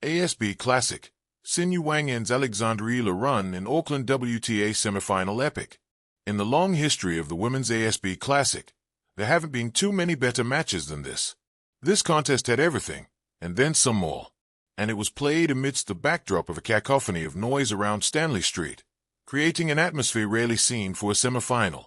ASB Classic. Xinyu Wang ends Alexandra Eala run in Auckland WTA semifinal epic. In the long history of the Women's ASB Classic, there haven't been too many better matches than this. This contest had everything, and then some more. And it was played amidst the backdrop of a cacophony of noise around Stanley Street, creating an atmosphere rarely seen for a semifinal.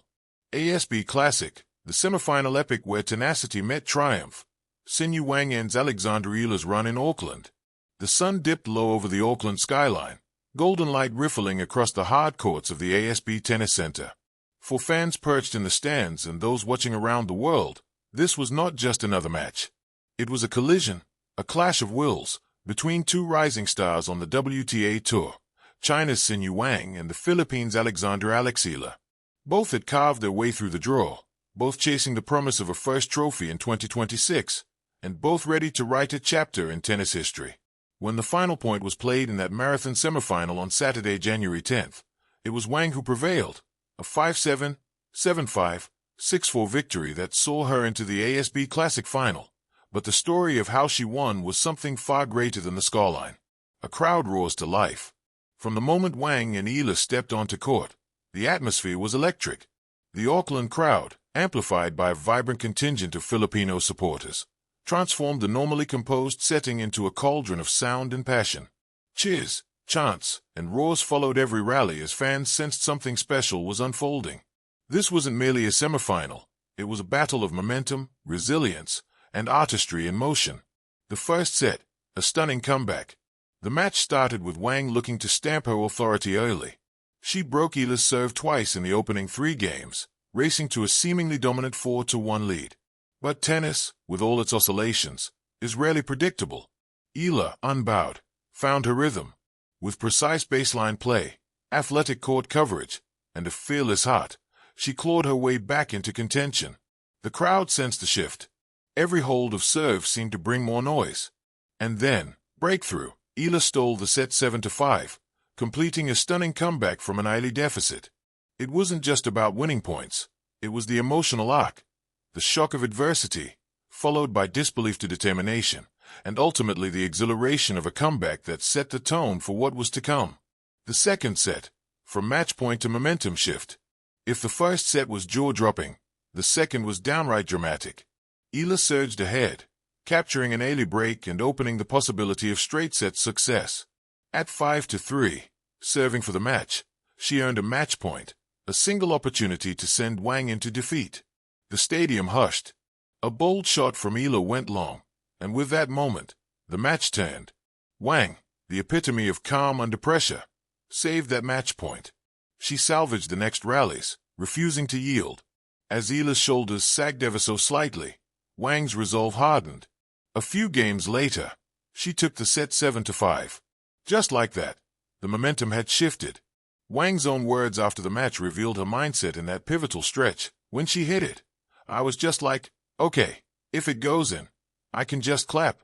ASB Classic, the semifinal epic where tenacity met triumph. Xinyu Wang ends Alexandra Eala's run in Auckland. The sun dipped low over the Auckland skyline, golden light riffling across the hard courts of the ASB Tennis Centre. For fans perched in the stands and those watching around the world, this was not just another match. It was a collision, a clash of wills, between two rising stars on the WTA Tour, China's Xinyu Wang and the Philippines' Alexandra Eala. Both had carved their way through the draw, both chasing the promise of a first trophy in 2026, and both ready to write a chapter in tennis history. When the final point was played in that marathon semifinal on Saturday, January 10th, it was Wang who prevailed, a 5-7, 7-5, 6-4 victory that saw her into the ASB Classic final. But the story of how she won was something far greater than the scoreline. A crowd roars to life. From the moment Wang and Eala stepped onto court, the atmosphere was electric. The Auckland crowd, amplified by a vibrant contingent of Filipino supporters, transformed the normally composed setting into a cauldron of sound and passion. Cheers, chants, and roars followed every rally as fans sensed something special was unfolding. This wasn't merely a semifinal. It was a battle of momentum, resilience, and artistry in motion. The first set, a stunning comeback. The match started with Wang looking to stamp her authority early. She broke Eala's serve twice in the opening 3 games, racing to a seemingly dominant 4-1 lead. But tennis, with all its oscillations, is rarely predictable. Eala, unbowed, found her rhythm. With precise baseline play, athletic court coverage, and a fearless heart, she clawed her way back into contention. The crowd sensed the shift. Every hold of serve seemed to bring more noise. And then, breakthrough, Eala stole the set 7-5, completing a stunning comeback from an early deficit. It wasn't just about winning points. It was the emotional arc. The shock of adversity, followed by disbelief to determination, and ultimately the exhilaration of a comeback that set the tone for what was to come. The second set, from match point to momentum shift. If the first set was jaw-dropping, the second was downright dramatic. Eala surged ahead, capturing an early break and opening the possibility of straight-set success. At 5-3, serving for the match, she earned a match point, a single opportunity to send Wang into defeat. The stadium hushed. A bold shot from Eala went long, and with that moment, the match turned. Wang, the epitome of calm under pressure, saved that match point. She salvaged the next rallies, refusing to yield. As Eala's shoulders sagged ever so slightly, Wang's resolve hardened. A few games later, she took the set 7-5. Just like that, the momentum had shifted. Wang's own words after the match revealed her mindset in that pivotal stretch. When she hit it, I was just like, okay, if it goes in, I can just clap.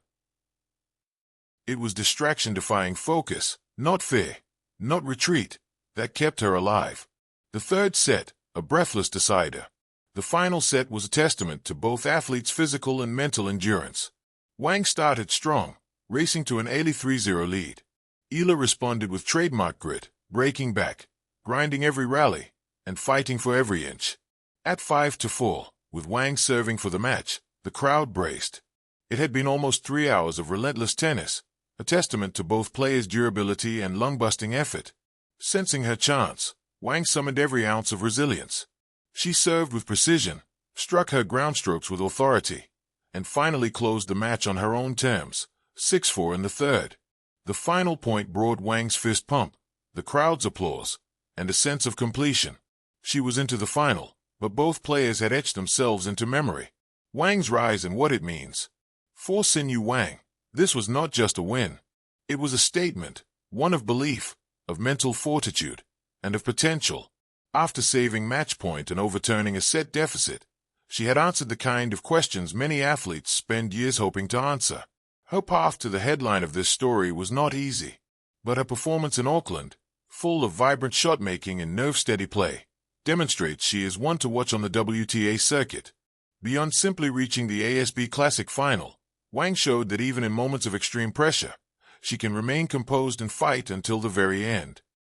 It was distraction-defying focus, not fear, not retreat, that kept her alive. The third set, a breathless decider. The final set was a testament to both athletes' physical and mental endurance. Wang started strong, racing to an early 3-0 lead. Eala responded with trademark grit, breaking back, grinding every rally, and fighting for every inch. At 5-4, with Wang serving for the match, the crowd braced. It had been almost 3 hours of relentless tennis, a testament to both players' durability and lung-busting effort. Sensing her chance, Wang summoned every ounce of resilience. She served with precision, struck her ground strokes with authority, and finally closed the match on her own terms, 6-4 in the third. The final point brought Wang's fist pump, the crowd's applause, and a sense of completion. She was into the final, but both players had etched themselves into memory. Wang's rise and what it means. For Xinyu Wang, this was not just a win. It was a statement, one of belief, of mental fortitude, and of potential. After saving match point and overturning a set deficit, she had answered the kind of questions many athletes spend years hoping to answer. Her path to the headline of this story was not easy, but her performance in Auckland, full of vibrant shot-making and nerve-steady play, demonstrates she is one to watch on the WTA circuit. Beyond simply reaching the ASB Classic final, Wang showed that even in moments of extreme pressure, she can remain composed and fight until the very end.